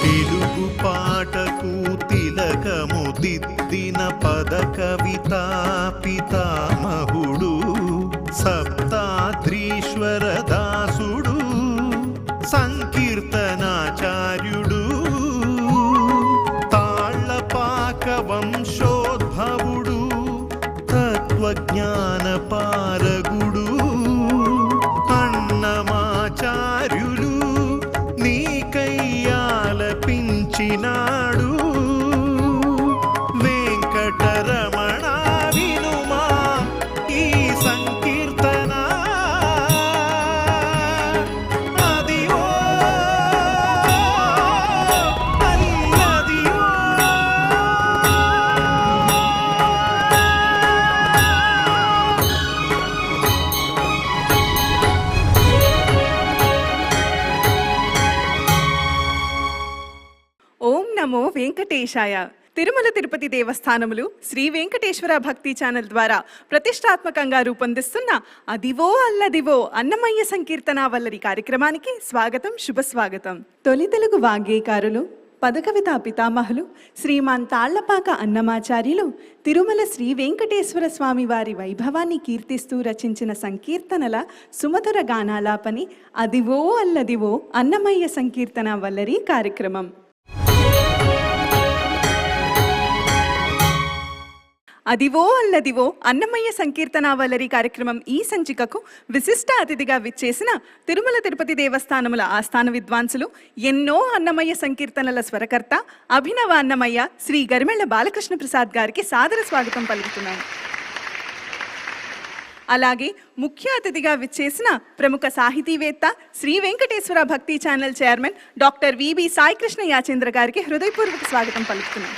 తెలుగు పాటకు తిలకము దిద్దిన పద కవితా పితామహుడు సప్తాద్రీశ్వర దాసుడు సంకీర్తనాచార్యుడు తాళ్లపాక వంశోద్భవుడు తత్వజ్ఞాన పారగుడు అన్నమాచార్యులు నీకయ్యాలపించినాడు వెంకటరమణ వినుమా ఈ సంకీర్తన అదివో అల్లదివో. ఓం నమో వెంకటేశాయ. తిరుమల తిరుపతి దేవస్థానములు శ్రీ వెంకటేశ్వర భక్తి ఛానల్ ద్వారా ప్రతిష్టాత్మకంగా రూపొందిస్తున్న అదివో అల్లదివో అన్నమయ్య సంకీర్తన వల్లరి కార్యక్రమానికి స్వాగతం, శుభస్వాగతం. తొలి తెలుగు వాగ్గేయకారులు పదకవితా పితామహులు శ్రీమాన్ తాళ్లపాక అన్నమాచార్యులు తిరుమల శ్రీ వెంకటేశ్వర స్వామి వారి వైభవాన్ని కీర్తిస్తూ రచించిన సంకీర్తనల సుమధుర గానాలాపని అదివో అల్లదివో అన్నమయ్య సంకీర్తన వల్లరి కార్యక్రమం. అదివో అల్లదివో అన్నమయ్య సంకీర్తన వల్లరి కార్యక్రమం ఈ సంచికకు విశిష్ట అతిథిగా విచ్చేసిన తిరుమల తిరుపతి దేవస్థానముల ఆస్థాన విద్వాంసులు, ఎన్నో అన్నమయ్య సంకీర్తనల స్వరకర్త, అభినవ అన్నమయ్య శ్రీ గరిమెళ్ల బాలకృష్ణ ప్రసాద్ గారికి సాదర స్వాగతం పలుకుతున్నాను. అలాగే ముఖ్య అతిథిగా విచ్చేసిన ప్రముఖ సాహితీవేత్త, Shri Venkateswara Bhakti channel chairman doctor V B Saikrishna Yachendra గారికి హృదయపూర్వక స్వాగతం పలుకుతున్నాను.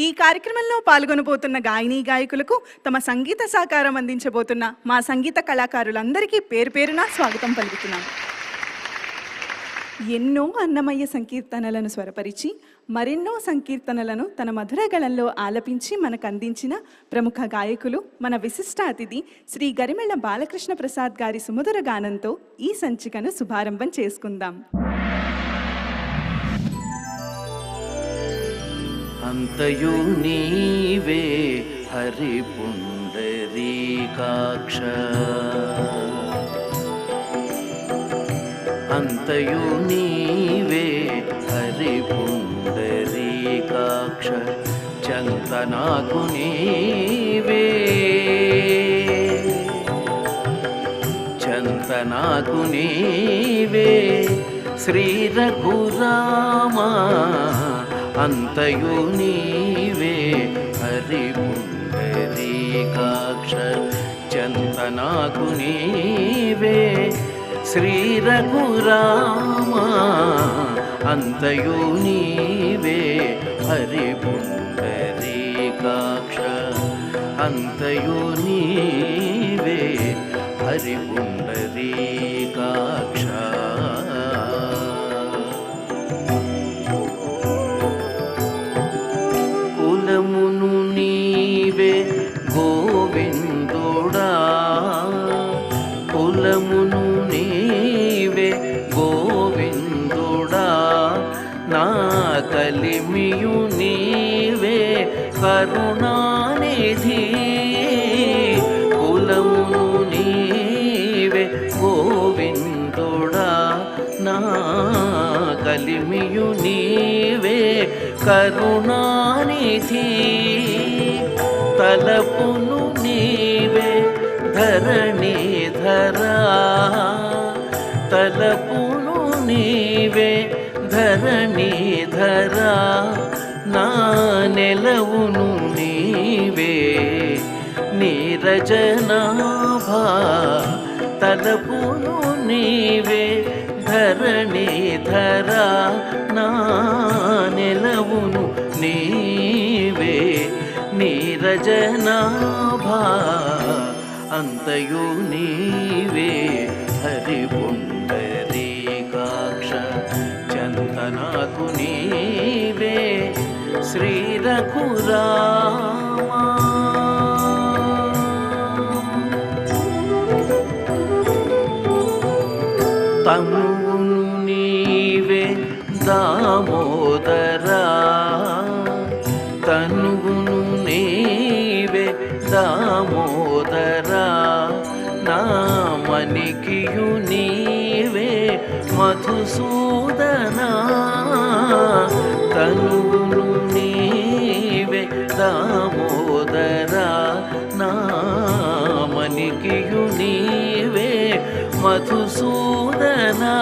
ఈ కార్యక్రమంలో పాల్గొనబోతున్న గాయనీ గాయకులకు, తమ సంగీత సహకారం అందించబోతున్న మా సంగీత కళాకారులందరికీ పేరు పేరున స్వాగతం పలుకుతున్నాను. ఎన్నో అన్నమయ్య సంకీర్తనలను స్వరపరిచి మరెన్నో సంకీర్తనలను తన మధుర గళంలో ఆలపించి మనకు అందించిన ప్రముఖ గాయకులు, మన విశిష్ట అతిథి శ్రీ గరిమెళ్ల బాలకృష్ణ ప్రసాద్ గారి సుమధుర గానంతో ఈ సంచికను శుభారంభం చేసుకుందాం. అంతయు నీవే హరి పుండరీకాక్ష, అంతయు నీవే హరి పుండరీకాక్ష, చంతనాకు నీవే, చంతనాకు నీవే శ్రీ రఘురామా, అంతయు నీవే హరి పుండరీకాక్ష, చంతనాకు నీవే శ్రీ రఘురామా, అంతయు నీవే హరి పుండరీకాక్ష, అంతయు నీవే హరి పుండరీకాక్ష. కులమును నీవే గోవిందుడా, కులమును నీవే గోవిందుడా, నా కలిమియు నీవే కరుణానిధి, కులమును నీవే గోవిందుడా, నా కలిమియు నీవే కరుణానిధి, తలపును నీవే ధరణీధరా, తలపును నీవే ధరణీధరా, నా నెలవును నీవే నీరజనాభా, తలపును నీవే ధరణీధరా, నా నెలవును నీవే నీరజనాభా, అంతయు నీవే హరి పుండరీకాక్ష, చంతనాకు నీవే శ్రీ రఘురామా. తనువును నీవే దామోదరా తనువును నీవే దామోదరా నామనికియు నీవే మధుసూదనా తనువును నీవే దామోదరా నామనికియు నీవే మధుసూదనా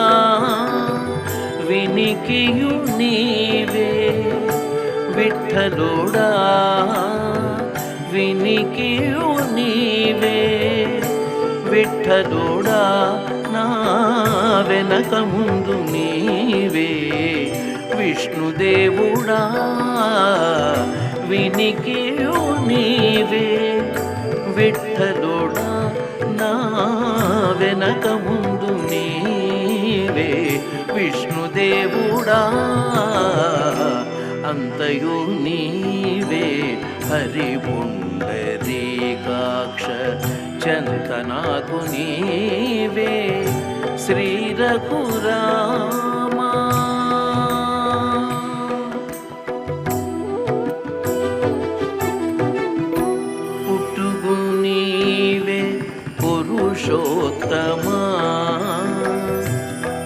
వినికియు నీవే విఠలుడా వినికియు నీవే విఠలుడా నా వెనక ముందు నీవే విష్ణుదేవుడా వినికియు నీవే విఠలుడా నా వెనక ముందు నీవే విష్ణుదేవుడా అంతయు నీవే హరి పుండరీకాక్ష చంతనాకు నీవే శ్రీ రఘురామా పుట్టుగు నీవే పురుషోత్తమా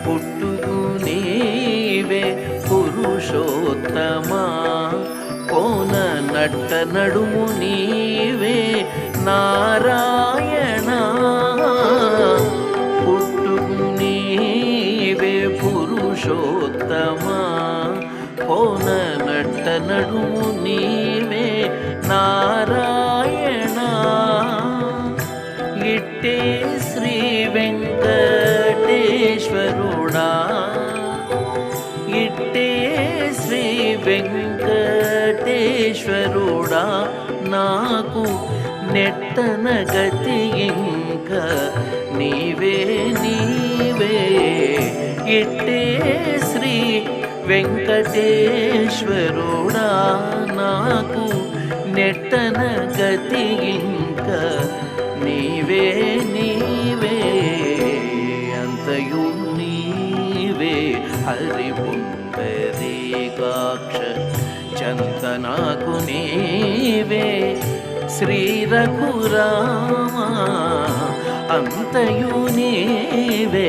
పుట్టుగు నీవే పురుషోత్తమా కోన నట్ట నడుము నీవే నారాయణ పుట్టుగు నీవే పురుషోత్తమా కోన నట్ట నడుము నీవే నారాయణ ఇట్టే శ్రీ వెంకటేశ్వరుడా ఇట్టే శ్రీ వెంకటేశ్వరుడా నాకు నెట్టన గతి ఇంక నీవే నీవే ఇట్టే శ్రీ వెంకటేశ్వరుడా నాకు నెట్టన గతి ఇంక నీవే నీవే అంతయు నీవే హరి పుండరీకాక్ష చంతనాకు నీవే శ్రీ రఘురామా అంతయు నీవే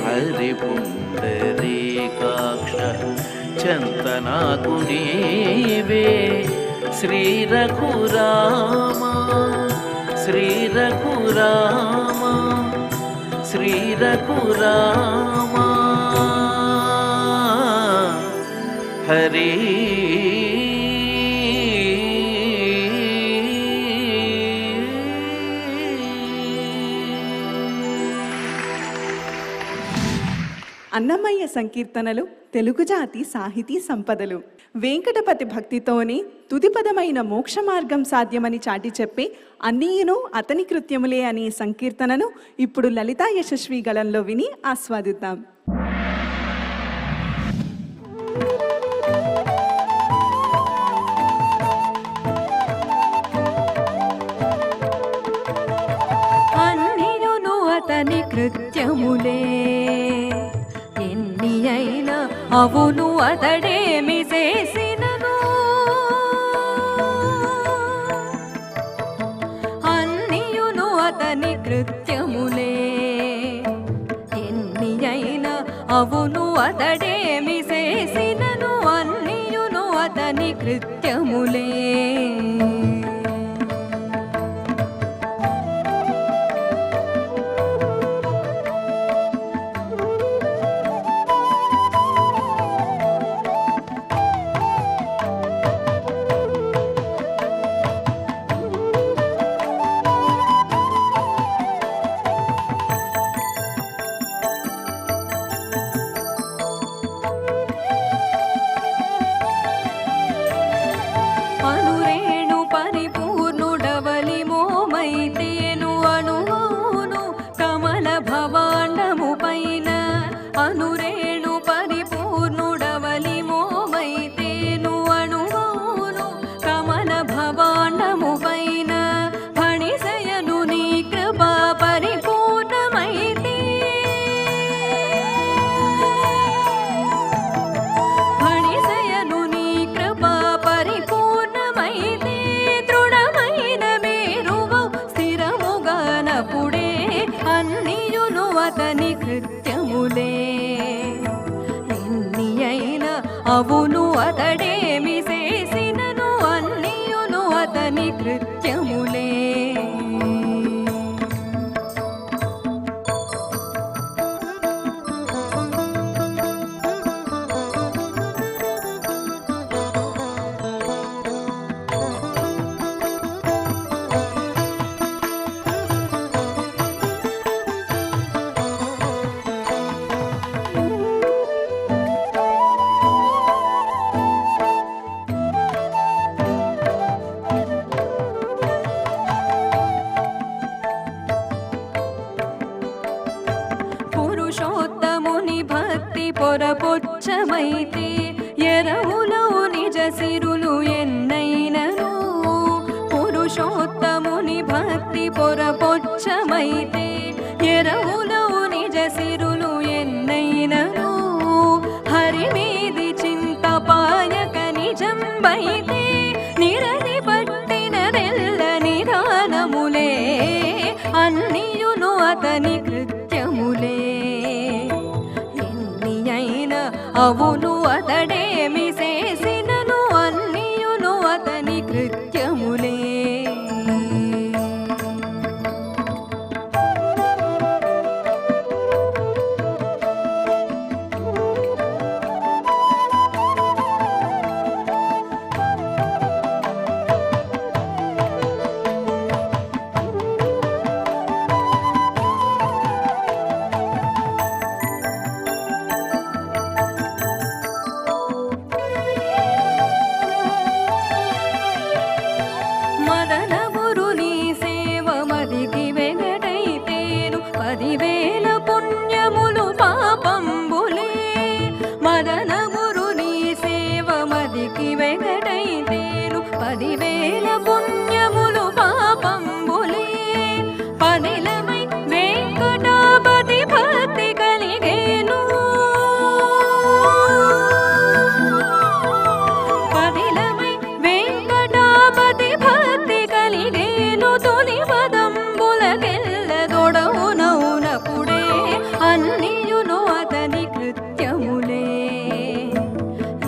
హరి పుండరీకాక్ష చంతనాకు నీవే శ్రీ రఘురామా శ్రీ రఘురామా శ్రీ రఘురామా హరి అన్నమయ్య సంకీర్తనలు తెలుగు జాతి సాహితీ సంపదలు. వెంకటపతి భక్తితోనే తుదిపదమైన మోక్ష మార్గం సాధ్యమని చాటి చెప్పే అన్నీయును అతని కృత్యములే అనే సంకీర్తనను ఇప్పుడు లలితా యశస్వి గళంలో విని ఆస్వాదిద్దాం. అన్నియును అతని కృత్యములే ఎన్ని అయినా అవును అతడేమి చేసినను అన్నియును అతని కృత్యములే ఎన్ని అయినా అవును అతడేమి చేసినను అన్నియును అతని కృత్యములే అనురే కృత్యములే. ఎన్ని అయినా అవును అతడేమి చేసినను అన్నియును అతని కృత్యములే. పురుషోత్తముని భక్తి పొరపొచ్చమైతే ఎరవులో నిజ సిరులు ఎన్నైనను. పురుషోత్తముని భక్తి పొరపొచ్చమైతే ఎరవులో నిజ సిరులు ఎన్నైనను. హరి మీది చింతపాయక నిజంబైతే నిరది పట్టినదెల్ల నిదానములే. అన్నియును అతని కృత్యములే. ఎన్ని అయినా అవును అతడేమి చేసినను అన్నియును అతని కృత్యములే. మదనగురుని సేవ మదికి వెగటైతేను 10,000 పుణ్యములు పాపంబులే. మదనగురుని సేవ మదికి వెగటైతేను 10,000 పుణ్యములు పాపంబులే. పదిలమై వెంకటాపతి భక్తి కలిగేను. పదిలమై వెంకటాపతి భక్తి కలిగేను. తొలి పదంబులకెల్ల దొడవునవునప్పుడే అన్నియును అతని కృత్యములే.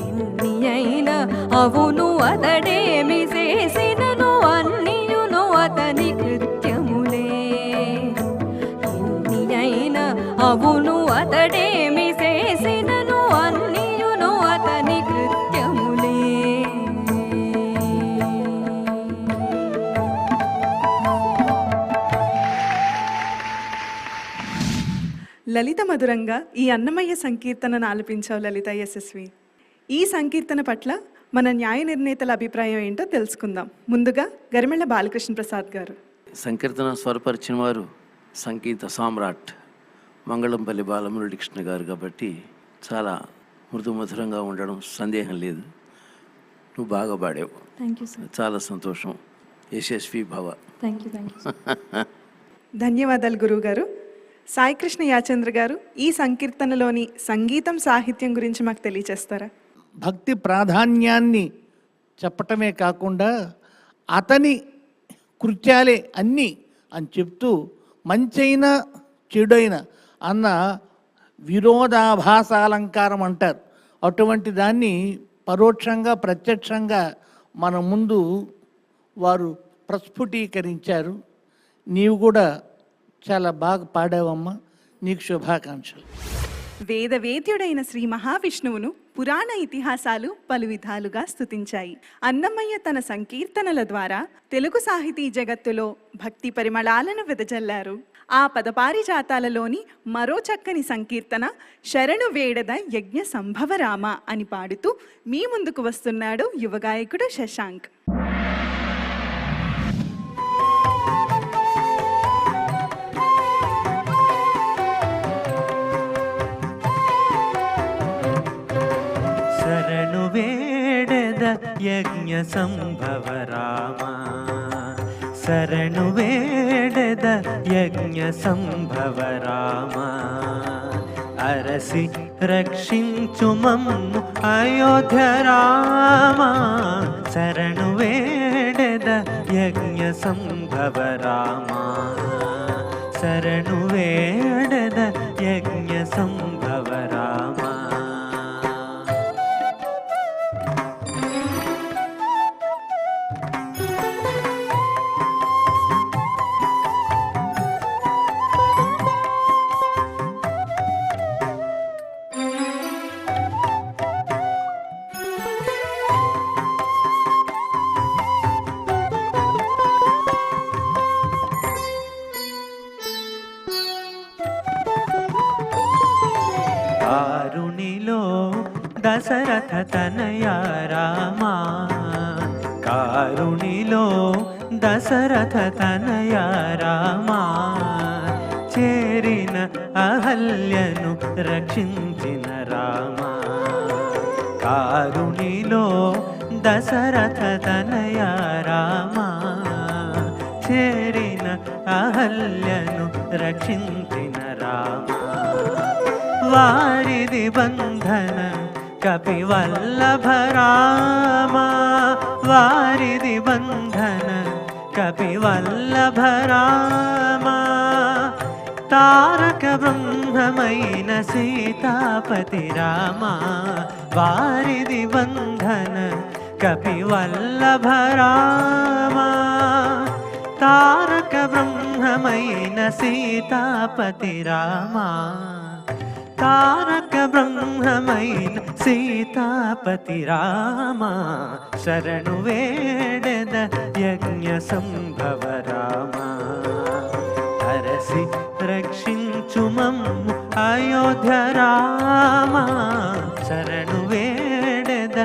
ఎన్ని అయినా అవును అతడేమి చేసినను అన్నియును అతని కృత్యములే. ఎన్ని అయినా అవును అతడేమి చేసినను అన్నియును అతని కృత్యములే. లలిత మధురంగా ఈ అన్నమయ్య సంకీర్తనను ఆలపించావు లలిత యశస్వి. ఈ సంకీర్తన పట్ల మన న్యాయ నిర్ణేతల అభిప్రాయం ఏంటో తెలుసుకుందాం. ముందుగా గరిమెళ్ళ బాలకృష్ణ ప్రసాద్ గారు. సంకీర్తన స్వరపరిచిన వారు సంగీత సామ్రాట్ మంగళంపల్లి బాలమురళి కృష్ణ గారు కాబట్టి చాలా మృదుమధురంగా ఉండడం సందేహం లేదు. నువ్వు బాగా పాడావు. Thank you sir. చాలా సంతోషం. యశస్వి భవ. Thank you. ధన్యవాదాలు గురువు గారు. సాయికృష్ణ యాచంద్ర గారు, ఈ సంకీర్తనలోని సంగీతం సాహిత్యం గురించి మాకు తెలియచేస్తారా? భక్తి ప్రాధాన్యాన్ని చెప్పటమే కాకుండా అతని కృత్యాలే అన్నీ అని చెప్తూ మంచైన చెడైన అన్న విరోధాభాసాలంకారం అంటారు. అటువంటి దాన్ని పరోక్షంగా ప్రత్యక్షంగా మన ముందు వారు ప్రస్ఫుటీకరించారు. నీవు కూడా చాలా బాగా పాడావమ్మా. నీకు శుభాకాంక్షలు. వేదవేద్యుడైన శ్రీ మహావిష్ణువును పురాణ ఇతిహాసాలు పలు విధాలుగా స్తుతించాయి. అన్నమయ్య తన సంకీర్తనల ద్వారా తెలుగు సాహితీ జగత్తులో భక్తి పరిమళాలను వెదజల్లారు. ఆ పదపారిజాతాలలోని మరో చక్కని సంకీర్తన శరణు వేడద యజ్ఞ సంభవరామ అని పాడుతూ మీ ముందుకు వస్తున్నాడు యువగాయకుడు శశాంక్. శరణు వేడద యజ్ఞ సంభవ రామ, శరణు వేడద యజ్ఞ సంభవ రామ. అరసి రక్షించు మమ్ము అయోధ్య రామ, శరణు వేడద యజ్ఞ సంభవ రామ, శరణు వేడద యజ్ఞ కారుణిలో దశరథ తనయ రామా, కారుణిలో దశరథ తనయ రామా, చేరిన అహల్యను రక్షించిన రామా, కారుణిలో దశరథ తనయ రామా, చేరిన అహల్యను రక్షించిన రామా, వారిది బంధన కపివల్లభ రామా, వారిది బంధన కపివల్లభ రామా, తారక బ్రహ్మమైన సీతాపతి రామా, వారిది బంధన కపివల్లభ రామా, తారక బ్రహ్మమైన సీతాపతి రామా, తారక బ్రహ్మమైన సీతాపతి రామా, శరణు వేడెద యజ్ఞ సంభవ రామా, హరసి రక్షించు మమ్ము అయోధ్య రామా, శరణు వేడెద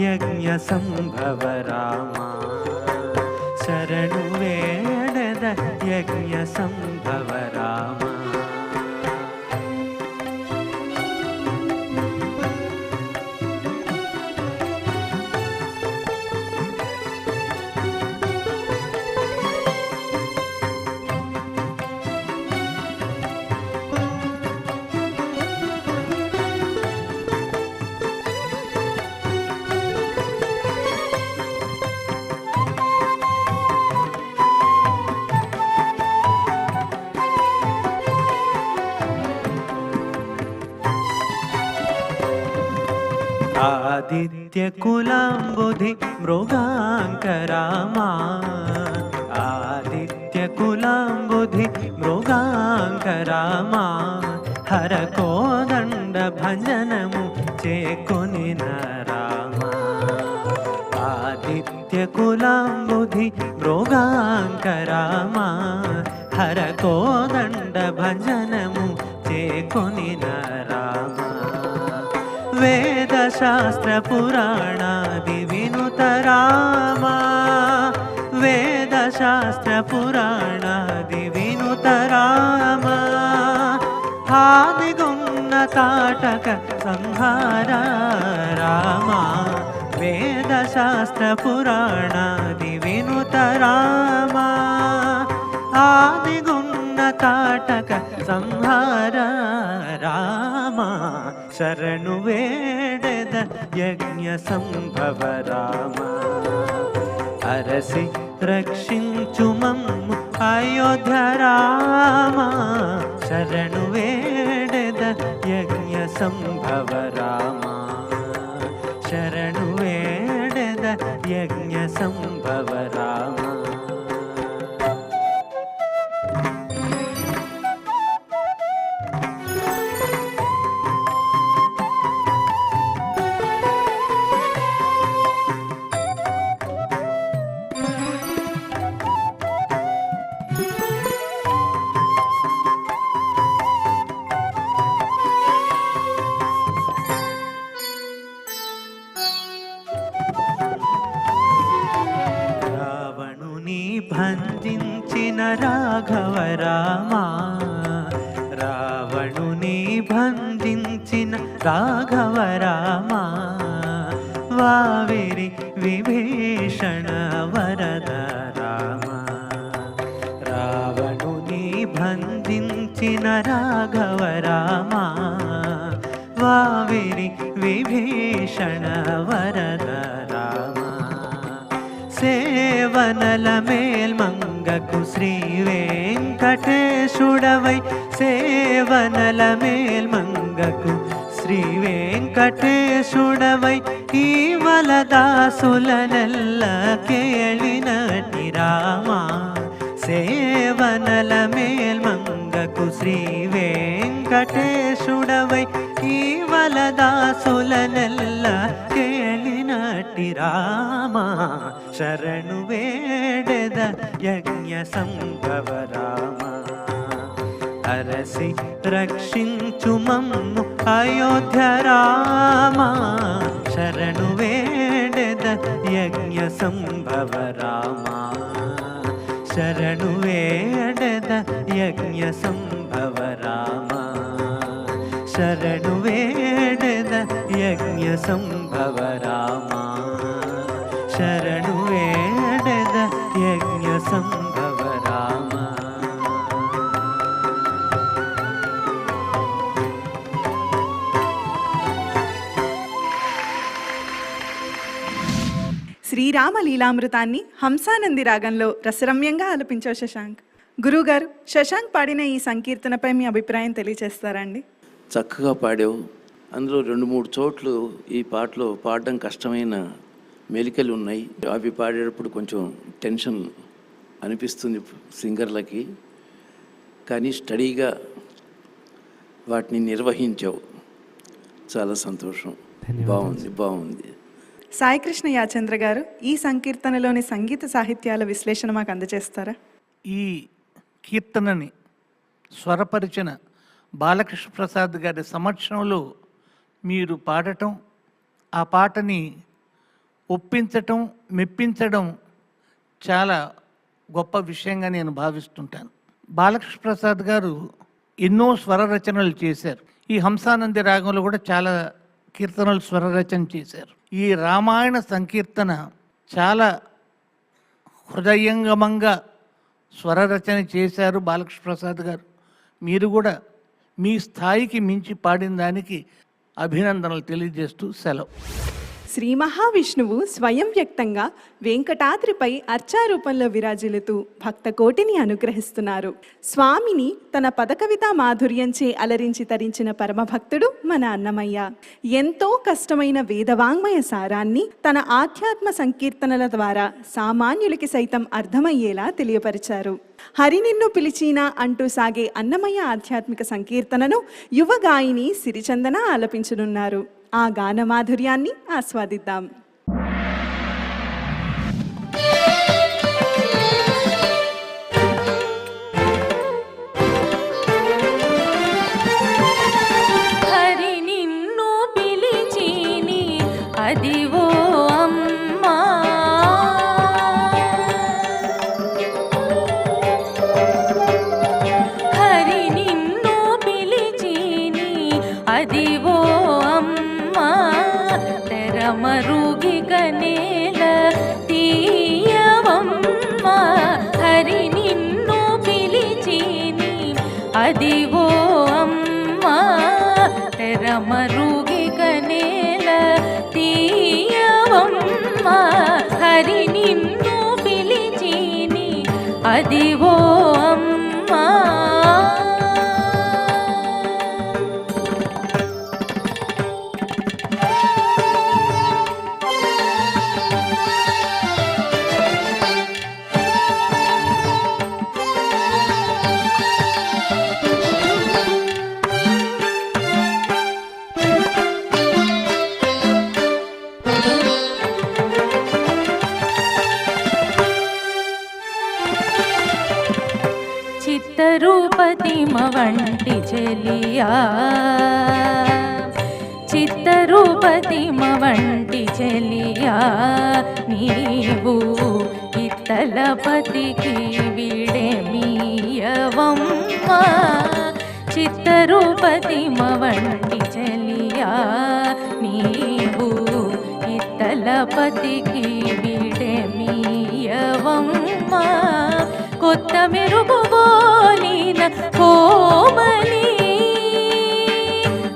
యజ్ఞ సంభవ రామా, శరణు వేడెద యజ్ఞ సంభవ రామా. ఆదిత్య కులాంబుధి మృగాంక రామా, ఆదిత్య కులాంబుధి మృగాంక రామా, హర కోదండ భంజనము చేకొనిన రామా, ఆదిత్య కులాంబుధి మృగాంక రామా, హర కోదండ భంజనము చేకొనిన రామా, వేద శాస్త్ర పురాణాది వినుత రామా, వేద శాస్త్ర పురాణాది వినుత రామా, ఆదిగున్న తాటక సంహార రామా, వేద శాస్త్ర పురాణాది వినుత రామా, ఆదిగున్న తాటక సంహార రామా, శరణు వేడెద యజ్ఞ సంభవ రామా, అరసి రక్షించు మమ్ము అయోధ్య రామా, శరణు వేడెద యజ్ఞ సంభవ రామా, శరణు వేడెద యజ్ఞ సంభవ రామా. భంజించిన రాఘవ రామా, రావణుని భంజించిన రాఘవ రామా, వావిరి విభీషణ వరద రామా, రావణుని భంజించిన రాఘవ రామా, వావిరి విభీషణ వరద రామా, సేవనల మేల్మంగకు శ్రీ వెంకటేశుడవై, సేవనల మేల్మంగకు శ్రీ వెంకటేశుడవై, ఈ వలదాసులనెల్ల కేళినటి రామా, సేవనల మేల్మంగకు శ్రీ వెంకటేశుడవై, ఈ వలదాసులనెల్ల కేళినటి రామా, శరణు వేడెద యజ్ఞ సంభవ రామా, అరసి రక్షించు మమ్ము అయోధ్య రామా శరణు వేడెద యజ్ఞ సంభవ రామా శరణు వేడెద యజ్ఞ సంభవ రామా శరణు వేడెద యజ్ఞ సంభవ రామా శరణు వేడెద యజ్ఞ సంభవ రామా. శ్రీరామ లీలామృతాన్ని హంసానంది రాగంలో రసరమ్యంగా ఆలపించావు శశాంక్. గురువుగారు, శశాంక్ పాడిన ఈ సంకీర్తనపై మీ అభిప్రాయం తెలియచేస్తారా అండి? చక్కగా పాడావు. అందులో 2-3 చోట్లు ఈ పాటలో పాడడం కష్టమైన మెలికలు ఉన్నాయి. అవి పాడేటప్పుడు కొంచెం టెన్షన్ అనిపిస్తుంది సింగర్లకి, కానీ స్టడీగా వాటిని నిర్వహించావు. చాలా సంతోషం. బాగుంది. సాయికృష్ణ యాచంద్ర గారు, ఈ సంకీర్తనలోని సంగీత సాహిత్యాల విశ్లేషణ మాకు అందజేస్తారా? ఈ కీర్తనని స్వరపరిచిన బాలకృష్ణ ప్రసాద్ గారి సమక్షంలో మీరు పాడటం, ఆ పాటని ఒప్పించటం, మెప్పించడం చాలా గొప్ప విషయంగా నేను భావిస్తుంటాను. బాలకృష్ణ ప్రసాద్ గారు ఎన్నో స్వర రచనలు చేశారు. ఈ హంసానంది రాగంలో కూడా చాలా కీర్తనలు స్వర రచన చేశారు. ఈ రామాయణ సంకీర్తన చాలా హృదయంగమంగా స్వర రచన చేశారు బాలకృష్ణ ప్రసాద్ గారు. మీరు కూడా మీ స్థాయికి మించి పాడిన దానికి అభినందనలు తెలియజేస్తూ సెలవు. శ్రీ మహావిష్ణువు స్వయం వ్యక్తంగా వెంకటాద్రిపై అర్చారూపంలో విరాజిల్లుతూ భక్త కోటిని అనుగ్రహిస్తున్నారు. స్వామిని తన పదకవితా మాధుర్యంచే అలరించి తరించిన పరమభక్తుడు మన అన్నమయ్య. ఎంతో కష్టమైన వేదవాంగ్మయ సారాన్ని తన ఆధ్యాత్మ సంకీర్తనల ద్వారా సామాన్యులకి సైతం అర్థమయ్యేలా తెలియపరిచారు. హరి నిన్ను పిలిచినా అంటూ సాగే అన్నమయ్య ఆధ్యాత్మిక సంకీర్తనను యువ గాయని సిరిచందన ఆలపించనున్నారు. ఆ గాన మాధుర్యాన్ని ఆస్వాదిద్దాం. హరి నిన్ను పిలిచిని అదివో అమ్మా, హరి నిన్ను పిలిచిని అదివో మరుగి కనేల తీయవమ్మ, హరి నిన్ను పిలిచిని అదివో అమ్మ తెర మరుగి కనేల తీయవమ్మ, హరి నిన్ను పిలిచిని అదివో అమ్మ. చిత్తరూపతిమ వంటి చెలియా, చిత్తరూపతిమ వంటి చెలియా, నీవు ఇత్తలపతికి విడెమీయవమ్మ, చిత్తరూపతిమ వంటి చెలియా, నీవు ఇత్తలపతికి విడెమీయవమ్మ, కొత్త మెరుగుబోలిన కోమలి,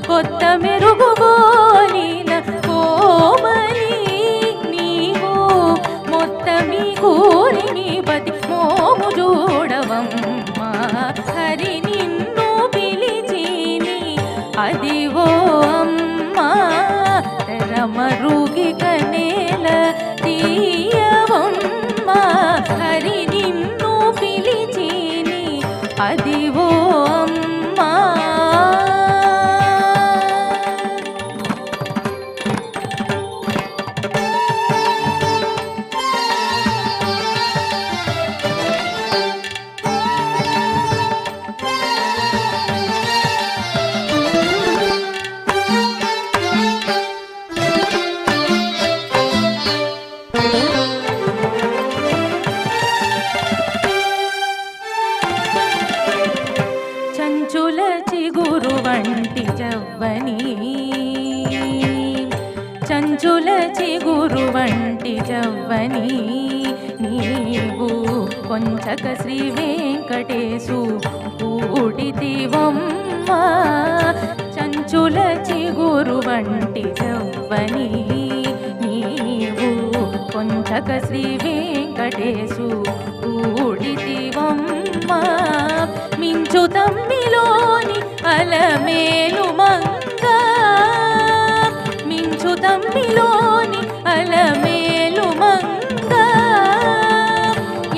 కొత్త మెరుగుబోలిన కోమలి, నీవు మొత్తమి కూరిని పతి మోము చూడవమ్మ, హరి నిన్ను పిలిచిని అదివో అమ్మ తెర మరుగి కనేల తీయవమ్మ, హరి నిన్ను పిలిచిని అదివో అమ్మా. జవ్వని చంచుల చిగురు వంటి జవ్వని నీవు కొంచక శ్రీ వెంకటేశు కూడితివమ్మ చంచుల చిగురు వంటి జవ్వని నీవు కొంచక శ్రీ వెంకటేశు కూడితివమ్మ మించు తమ్మిలోని అలమేలు మంగ మించు తమ్మిలోని అలమేలు మంగ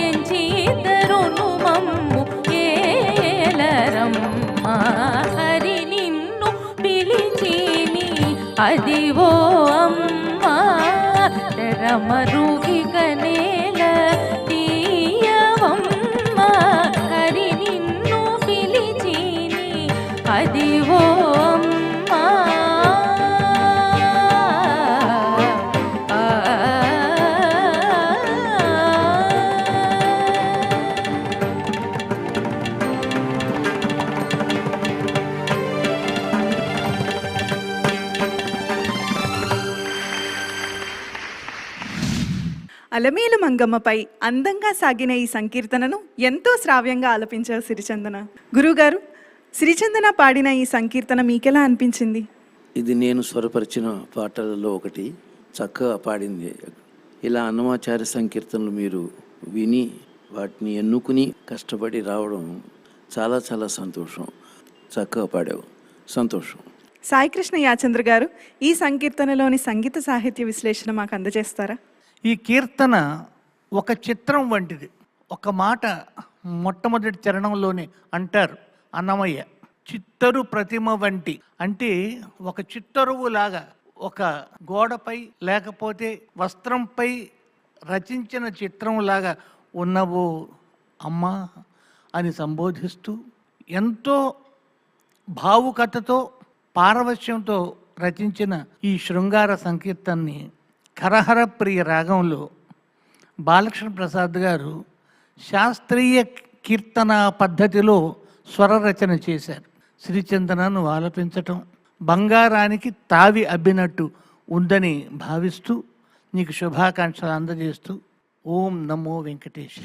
ఎంచి ఇద్దరును మమ్ము ఏలరమ్మ హరి నిన్ను పిలిచిని అదివో అమ్మ తెరమరుగిక నేల తీయవమ్మ హరి నిన్ను పిలిచిని అదివో అమ్మ అలమేలు మంగమ్మపై అందంగా సాగిన ఈ సంకీర్తనను ఎంతో శ్రావ్యంగా ఆలపించారు సిరిచందన. గురువుగారు, సిరిచందన పాడిన ఈ సంకీర్తన మీకెలా అనిపించింది? ఇది నేను స్వరపరిచిన పాటలలో ఒకటి, చక్కగా పాడింది. ఇలా అన్నమాచార్య సంకీర్తనలు మీరు విని వాటిని ఎన్నుకుని కష్టపడి రావడం చాలా చాలా సంతోషం. చక్కగా పాడావు, సంతోషం. సాయికృష్ణ యాచంద్ర గారు, ఈ సంకీర్తనలోని సంగీత సాహిత్య విశ్లేషణ మాకు అందజేస్తారా? ఈ కీర్తన ఒక చిత్రం వంటిది. ఒక మాట మొట్టమొదటి చరణంలోనే అంటారు అన్నమయ్య, చిత్తరు ప్రతిమ వంటి. అంటే ఒక చిత్తరువు లాగా ఒక గోడపై లేకపోతే వస్త్రంపై రచించిన చిత్రం లాగా ఉన్నవో అమ్మా అని సంబోధిస్తూ ఎంతో భావుకతతో పారవశ్యంతో రచించిన ఈ శృంగార సంకీర్తనని కరహర ప్రియ రాగంలో బాలకృష్ణ ప్రసాద్ గారు శాస్త్రీయ కీర్తన పద్ధతిలో స్వరరచన చేశారు. శ్రీచందనను ఆలపించటం బంగారానికి తావి అబ్బినట్టు ఉందని భావిస్తూ నీకు శుభాకాంక్షలు అందజేస్తూ ఓం నమో వెంకటేశ్.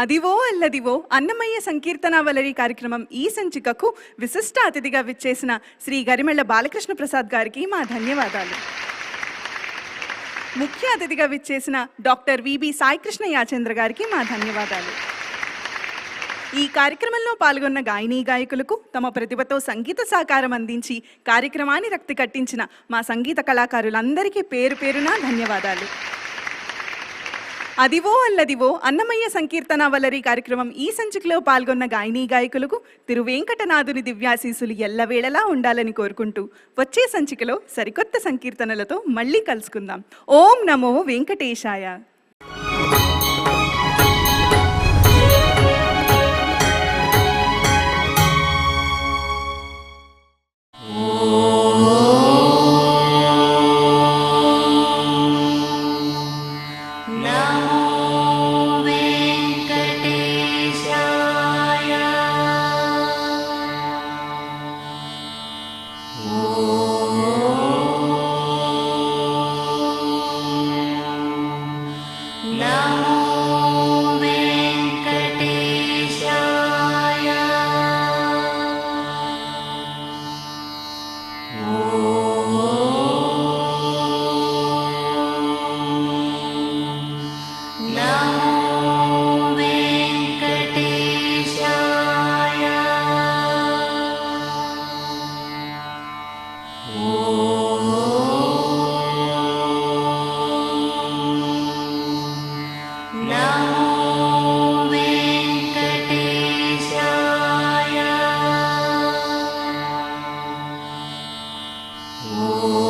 అదివో అల్లదివో అన్నమయ్య సంకీర్తనావళరి కార్యక్రమం ఈ సంచికకు విశిష్ట అతిథిగా విచ్చేసిన శ్రీ గరిమెళ్ల బాలకృష్ణ ప్రసాద్ గారికి మా ధన్యవాదాలు. ముఖ్య అతిథిగా విచ్చేసిన డాక్టర్ విబి సాయికృష్ణ యాచంద్ర గారికి మా ధన్యవాదాలు. ఈ కార్యక్రమంలో పాల్గొన్న గాయనీ గాయకులకు తమ ప్రతిభతో సంగీత సహకారం అందించి కార్యక్రమాన్ని రక్తి కట్టించిన మా సంగీత కళాకారులందరికీ పేరు పేరున ధన్యవాదాలు. అదివో అల్లదివో అన్నమయ్య సంకీర్తనావళరి కార్యక్రమం ఈ సంచికలో పాల్గొన్న గాయనీ గాయకులకు తిరువేంకటనాథుని దివ్యాశీసులు ఎల్లవేళలా ఉండాలని కోరుకుంటూ వచ్చే సంచికలో సరికొత్త సంకీర్తనలతో మళ్ళీ కలుసుకుందాం. ఓం నమో వెంకటేశాయ. ఓ